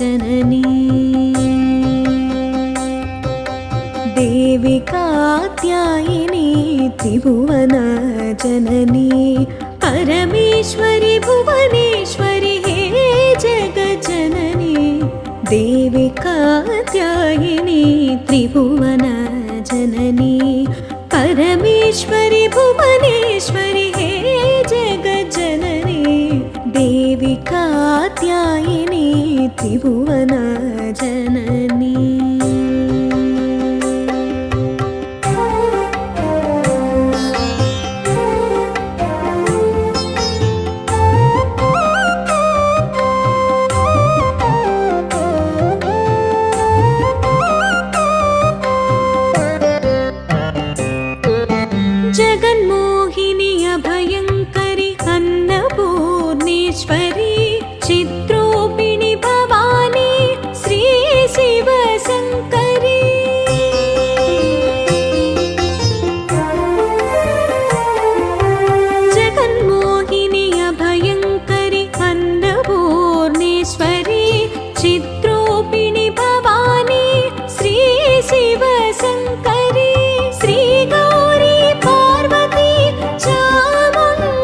जननी देवी कात्यायिनी त्रिभुवन जननी परमेश्वरी भुवनेश्वरी हे जगज्जननी देवी कात्यायिनी त्रिभुवन जननी परमेश्वरी भुवनेश्वरी हे जगज्जननी देवी कात्यायिनी त्रिभुवन जननी जगन्मोहिनी अभयंकरी अन्नपूर्णेश्वरी चित्रोपिणी भवानी श्री शिवशंकरी जगन्मोहिनी अभयंकरी अन्नपूर्णेश्वरी चित्रोपिणी भवानी श्री शिवशंकरी श्री गौरी पार्वती चामुंडेश्वरी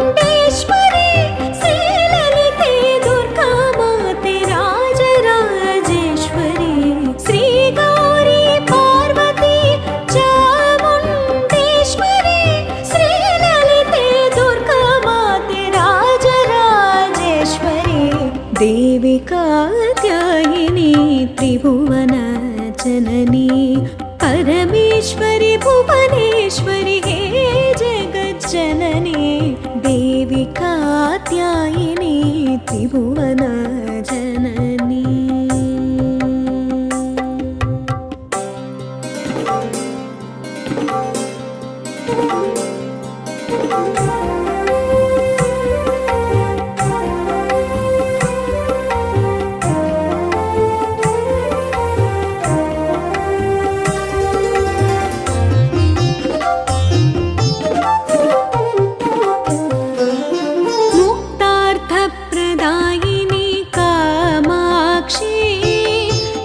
श्री ललिते दुर्गा माते राजराजेश्वरी श्री गौरी पार्वती चामुंडेश्वरी श्री ललिते दुर्गा माते राजराजेश्वरी देवी कात्यायिनी त्रिभुवन जननी परमेश्वरी भुवनेश्वरी हे जगज्जननी देवी कात्यायिनी त्रिभुवन जननी मुक्तार्थप्रदायिनी कामाक्षी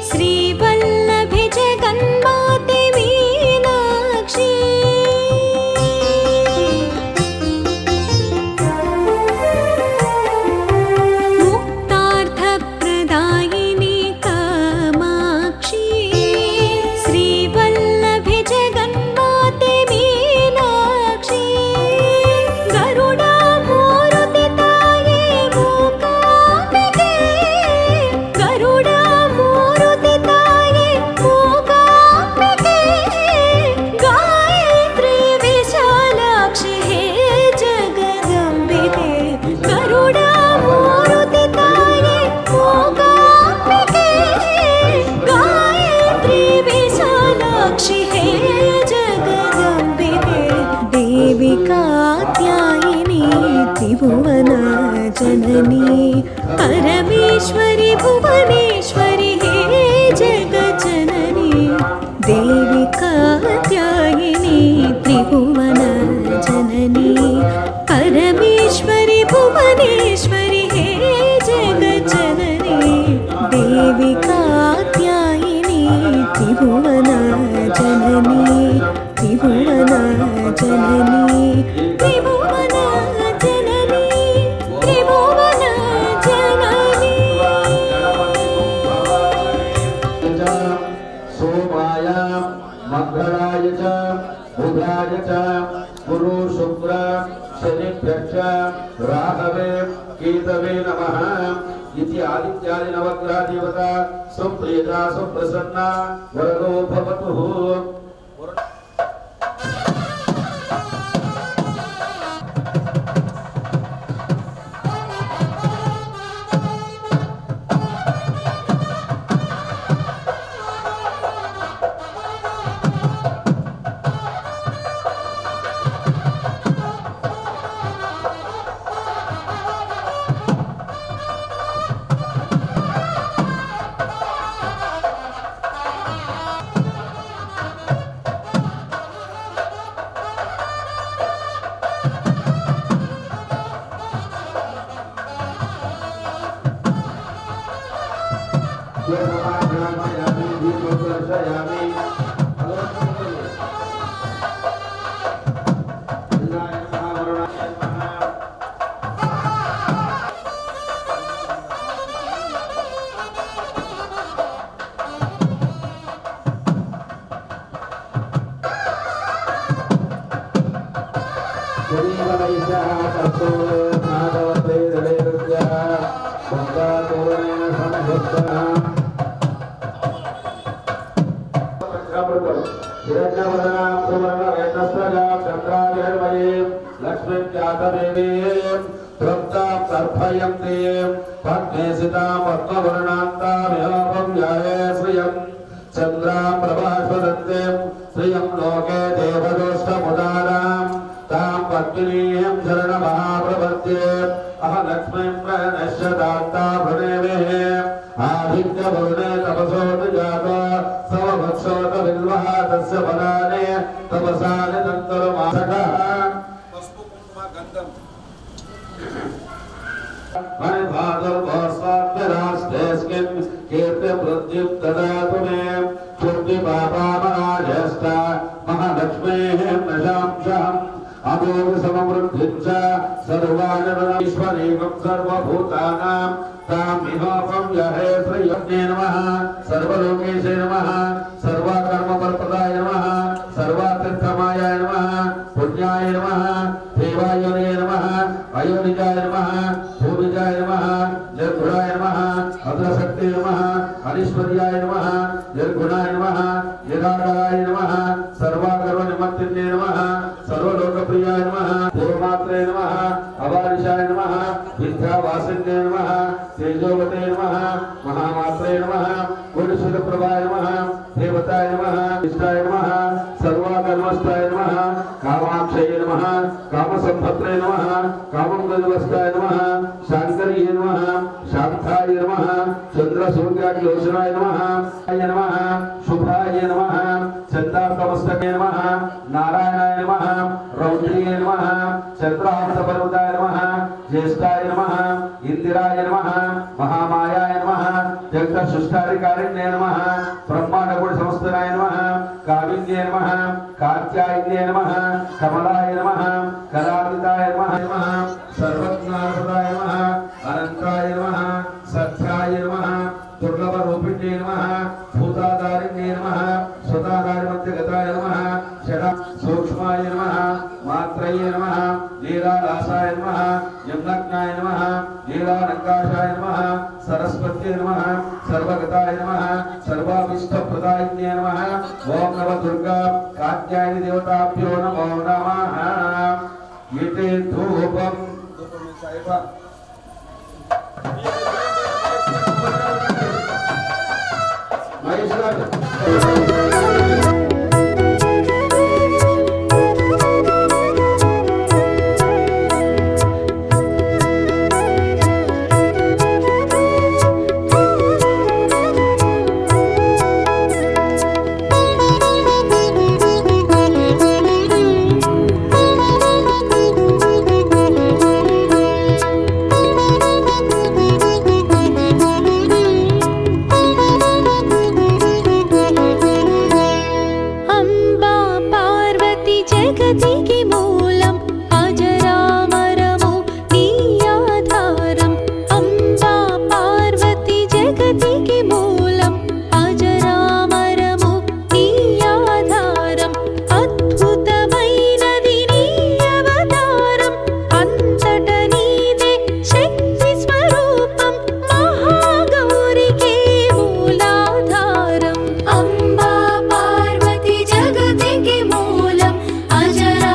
श्रीवल्लभे जगन्माते मीनाक्षी मुक्तार्थप्रदायिनी कामाक्षी श्रीवल्लभे जगन्माते मीनाक्षी गरुडा मूरुतिताये मूकाम्बिके गरुडा मूरुतिताये मूकाम्बिके गायत्री विशालाक्षि हे जगदम्बिके गरुडा मूरुतिताये मूकाम्बिके गायत्री विशालाक्षि हे जगदम्बिके देवी कात्यायिनी त्रिभुवन जननी परमेश्वरी भुवनेश्वरी हे जगज्जननी देवी कात्यायिनी त्रिभुवन जननी परमेश्वरी भुवनेश्वरी हे जगज्जननी देवी कात्यायिनी त्रिभुवन जननी त्रिभुवन जननी त्रिभुवन जननी त्रिभुवन जननी सोमाय मंगलाय च बुधाय च गुरु शुक्र शनिभ्यश्च राहवे केतवे नमः इति आदित्यादि नवग्रह देवता सुप्रियता सुप्रसन्ना वरदो भवतु चंद्रां प्रभास्वदन्ते श्रियं लोके देवदोष्टमुदारां तां पद्मिनीं शरणमहाप्रपद्ये अहलक्ष्मीं प्रणश्यदात्ता भृणेमेः आदित्यवरुणे तपसोऽनुजातो समवक्षोत बिल्वः तस्य फलानि तपसा निरन्तरमासकः मणिभागवस्वाद्यरास्तेऽस्मिन् कीर्तिवृद्धिं मे कीर्ति पापामराजस्त महालक्ष्मीः प्रशांशहम् अमोघ समवृद्धिं च सर्वाणीश्वरीकं सर्वभूतानां तामिहोपं यहे श्रीयज्ञे नमः सर्वलोकेशे नमः सर्वकर्मफलप्रदाय नमः सर्वातीर्थमायाय नमः पुण्याय नमः देवायोनिये नमः अयोनिजाय नमः भूमिजाय नमः निर्गुणाय नमः अग्रशक्ति नमः अनीश्वर्याय नमः निर्गुणाय नमः निराकाराय नमः सर्वाकर्मनिमत्तिने नमः सर्वलोकप्रियाय नमः देवमात्रे नमः अवारिशाय नमः विद्यावासिन्ये नमः तेजोवते नमः महामात्रे नमः गुणशुद्धप्रभाय नमः देवताय नमः इष्टाय नमः सर्वकर्मस्थाय नमः कामाक्षये नमः कामसम्भत्रे नमः कामङ्गलवस्ताय नमः शाङ्कर्ये नमः शान्ताय नमः चन्द्रसूर्याग्लोचनाय नमः नमः शुभाय नमः चन्द्रार्कमस्तके नमः नारायणाय नमः रौद्रिये नमः चन्द्राहंसपर्वताय नमः ज्येष्ठाय नमः इंदिराय नमः महामायाय नमः जगत्सृष्टाधिकारिण्ये नमः ब्रह्माण्डगुणसमस्तनाय नमः कामिन्ये नमः कात्यायन्ये नमः कमलाय नमः कलातीताय नमः सर्वज्ञानप्रदाय नमः अनंताय नमः सत्याय नमः दुर्लभरूपिण्ये नमः भूताधारिण्ये नमः स्वताधारिमध्यगताय नमः षड सूक्ष्माय नमः मात्रये नमः लीलादासाय नमः यम्नज्ञाय नमः लीलानङ्काशाय नमः सरस्वत्यै नमः सर्वगताय नमः सर्वाभीष्टप्रदायिन्ये नमः ओम नमः दुर्गा कात्यायनी देवताभ्यो नमो नमः इति धूपं अम्बा पार्वती जगति के मूलम अजरा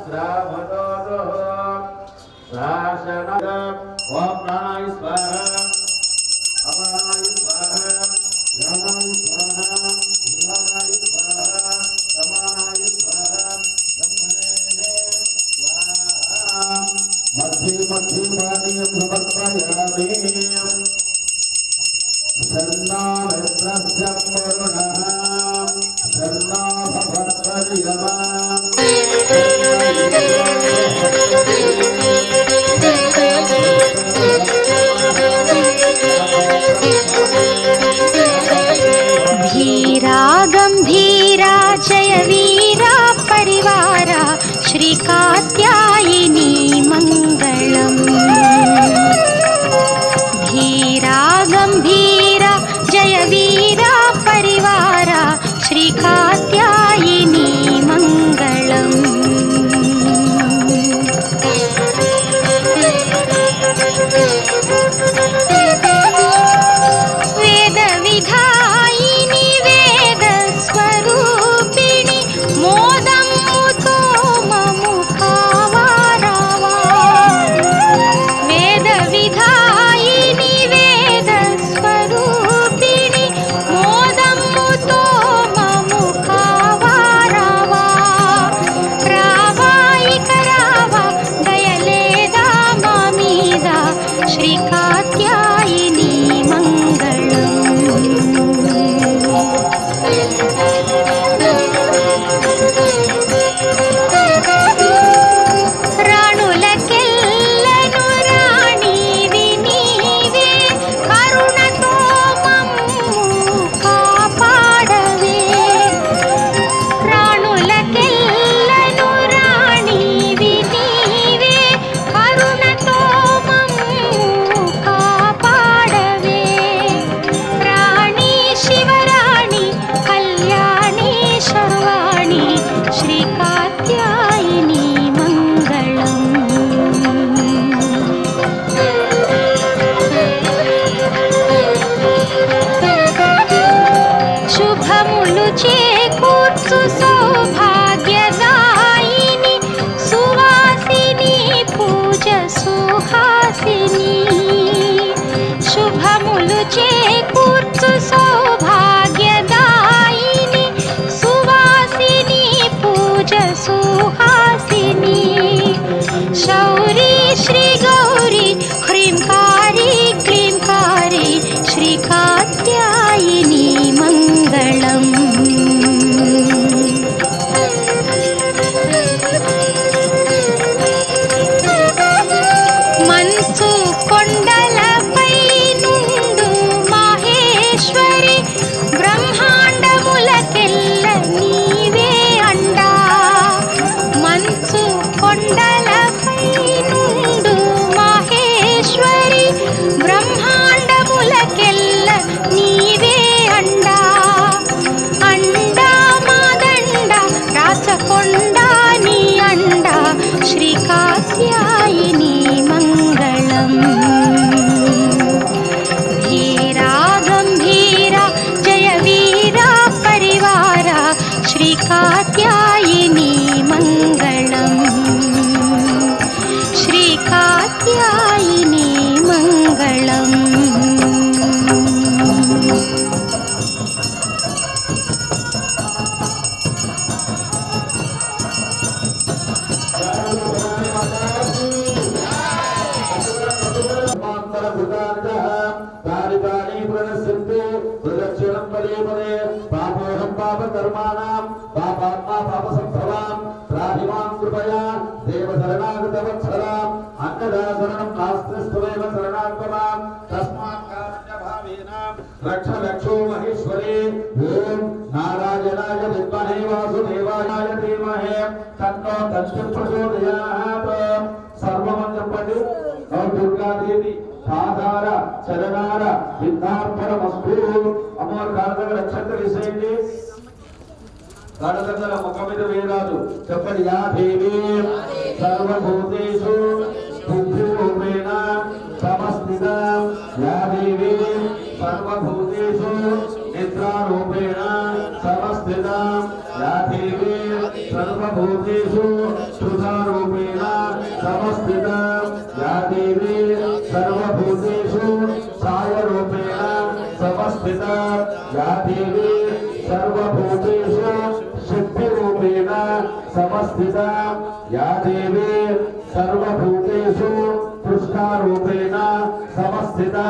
श्रावतोः शासन ओम प्राणाय स्वाहा अपानाय स्वाहा ज्ञानाय स्वाहा उदानाय स्वाहा समानाय स्वाहा ब्रह्मणे स्वाहा मध्ये मध्ये पानीयं समर्पयामि शर्णाभद्रस्यं वरुणः शर्णाभवत्पर्यमाम् धीरा गंभीरा जय वीरा परिवारा श्री कात्यायिनी मंगलम् धीरा गंभीरा जय वीरा परिवारा श्री कात्यायिनी मंगलम् वेद विधायिनी वेद स्वरूपिणी मोदं मुतोम मुखावारावा वेद विधायिनी वेद स्वरूपिणी मोदं मुतोम मुखावारावा रावाई करावा दयलेदा मामीदा श्री कात्यायिनी రాణులకెల్లను రాణివి నీవే కరుణతో మమ్ము కాపాడవే రాణులకెల్లను రాణివి నీవే కరుణతో మమ్ము కాపాడవే రాణి శివరాణి కళ్యాణి శర్వాణి శ్రీ కాత్యాయిని మంగళం శుభములు చేకూర్చు సౌభాగ్యదాయిని సువాసిని పూజ సుహాసిని శుభములు చేకూర్చు సౌభాగ్యదాయిని సువాసిని పూజ సుహాసిని శౌరి శ్రీ గౌరి హ్రీంకారి క్లీంకారి శ్రీ కాత్యాయిని మంగళం మంచు కొండలపై నుండు మాహేశ్వరి బ్రహ్మాండములకెల్ల నీవే అండా మంచు కొండలపై నుండు మాహేశ్వరి బ్రహ్మాండములకెల్ల నీవే అండా అండా మాదండ రాచకొండ నీ అండా శ్రీ కాత్యాయిని మంగళం धीरा गंभीरा जय वीरा परिवारा श्री कात्यायिनी मंगलम् श्री कात्यायिनी मंगलम् पापकर्माणां पापात्मा पापसंभवां त्राहिमां कृपया देवशरणागतवत्सलां अन्नदाशरणं नास्तिस्त्वमेव शरणात्ममां तस्मात् कारुण्यभावेन रक्ष रक्षो महेश्वरी ओम नारायणाय विद्महे वासुदेवाय धीमहि तन्नो दन्तिः प्रचोदयात् सर्वमन्त्रपठि और दुर्गा देवी साधार चरणार विद्यार्पणमस्तु अमोर कारणं रक्षक विषये గణతంత్ర ముఖమిద వేదాలు చెప్పండి యా దేవి సర్వభూతేషు బుద్ధిరూపేణ సమస్థిత యా దేవి సర్వభూతేషు నిద్రారూపేణ సమస్థిత యా దేవి సర్వ सर्वभूतेषु सुधारूपेण समस्थिता या देवी सर्वभूतेषु छायारूपेण समस्थिता या देवी सर्वभूतेषु शक्तिरूपेण समस्थिता या देवी सर्वभूतेषु पुष्टारूपेण समस्थिता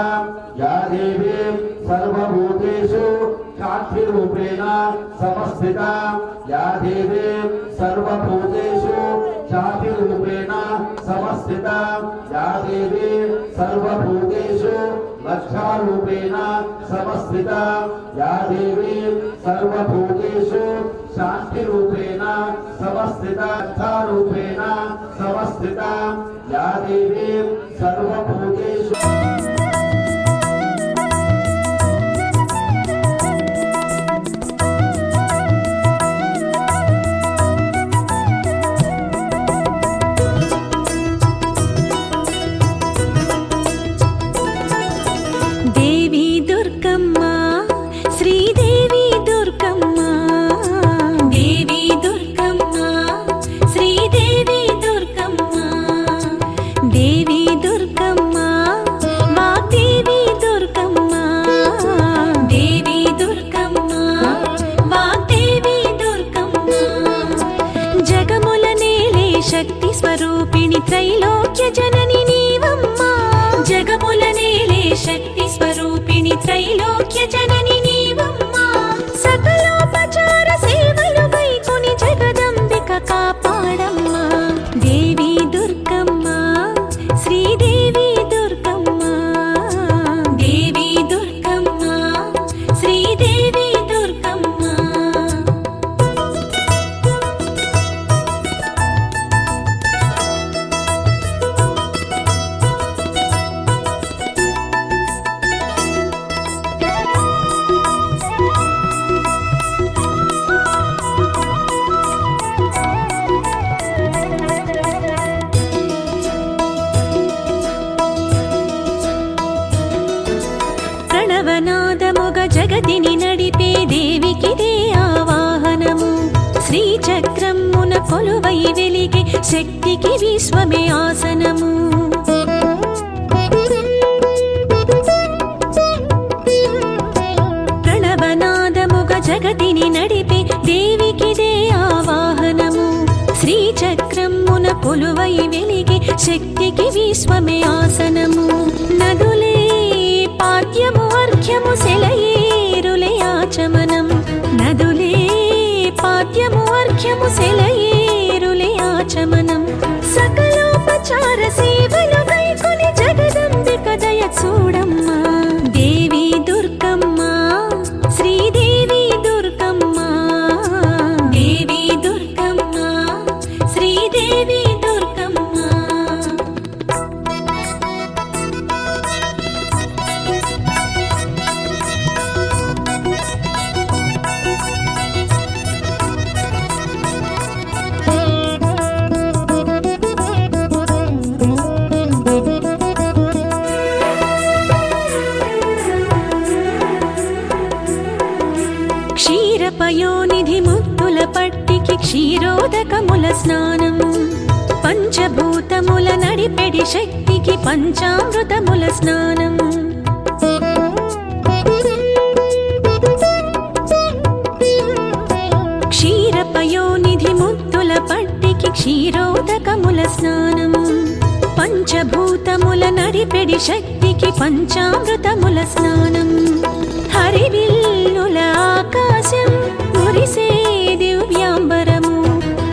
या देवी सर्वभूतेषु शान्तिरूपेण समस्थिता या देवी सर्वभूतेषु शान्तिरूपेण समस्थिता या देवी सर्वभूतेषु लक्षारूपेण समस्थिता या देवी सर्वभूतेषु शान्तिरूपेण समस्थिता लक्षारूपेण समस्थिता या देवी सर्वभूतेषु శక్తి స్వరూపిణి త్రైలోక్య జనని నీవమ్మా జగముల నేలే శక్తి స్వరూపిణి త్రైలోక్య జనని నీవమ్మా సకలోపచార సేవలు వైకుని జగదంబిక కాపాడమ్మా దేవి దుర్గమ్మ శ్రీదేవి దుర్గమ్మ దేవి దుర్గమ్మ శ్రీదేవి దుర్గమ్మ ప్రణవనాదముగ జగతిని నడిపే దేవికిదే ఆవాహనము శ్రీచక్రమున కొలువై వెలిగే శక్తికి విశ్వమే ఆసనము ప్రణవనాదముగ జగతిని నడిపే దేవికిదే ఆవాహనము శ్రీచక్రమున కొలువై వెలిగే శక్తికి విశ్వమే ఆసనము నదులే పాద్యము అర్ఘ్యము సెలయేరులే ఆచమనం నదులే పాద్యము అర్ఘ్యము సెలయేరులే ఆచమనం సకలోపచార సేవలు వైకుని జగదంబిక దయ చూడమ్మా దేవి దుర్గమ్మ శ్రీదేవి దుర్గమ్మ దేవి దుర్గమ్మ శ్రీదేవి దుర్గమ్మ క్షీరపయోనిధి ముత్తుల పట్టికి క్షీరోదకముల స్నానం పంచభూతముల నడిపెడి శక్తికి పంచామృతముల స్నానం క్షీరపయోనిధి ముత్తుల పట్టికి క్షీరోదకముల స్నానం పంచభూతముల నడిపెడి శక్తికి పంచామృతముల స్నానం హరివిల్లుల ఆకాశం మురిసే దివ్యాంబరము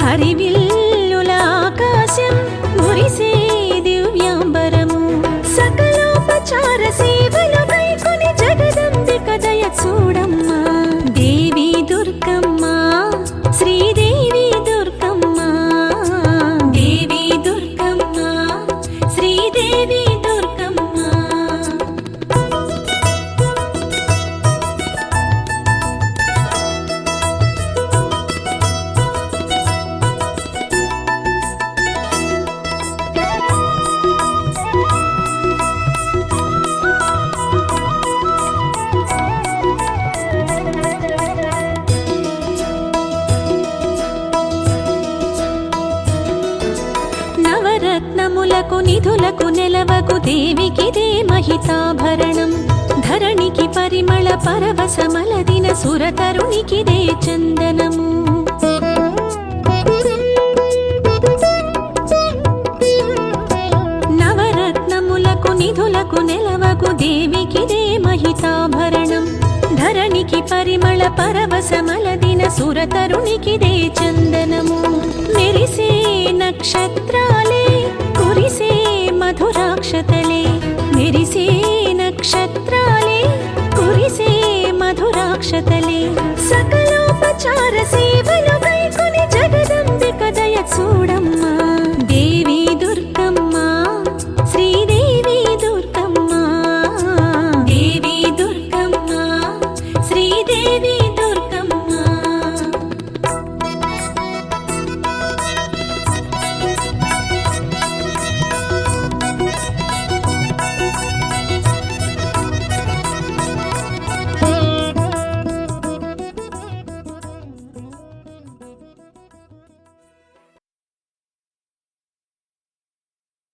హరివిల్లుల ఆకాశం మురిసే దివ్యాంబరము సకలోపచార సేవలు వైకుని జగదంబిక దయ చూడమ్మా దేవి దుర్గమ్మ శ్రీదేవి దుర్గమ్మ దేవి దుర్గమ్మ శ్రీదేవి దుర్గమ్మ రత్నములకు నిధులకు నెలవకు దేవికిదే మహితాభరణం ధరణికి పరిమళ పరవశమలదిన సురతరునికిదే చందనము నవరత్నములకు నిధులకు నెలవకు దేవికిదే మహితాభరణం ధరణికి పరిమళ పరవశమలదిన సురతరునికిదే చందనము మెరిసే నక్షత్రాలే కురిసే మధురాక్షతలే మెరిసే నక్షత్రాలే కురిసే మధురాక్షతలే సకలోపచార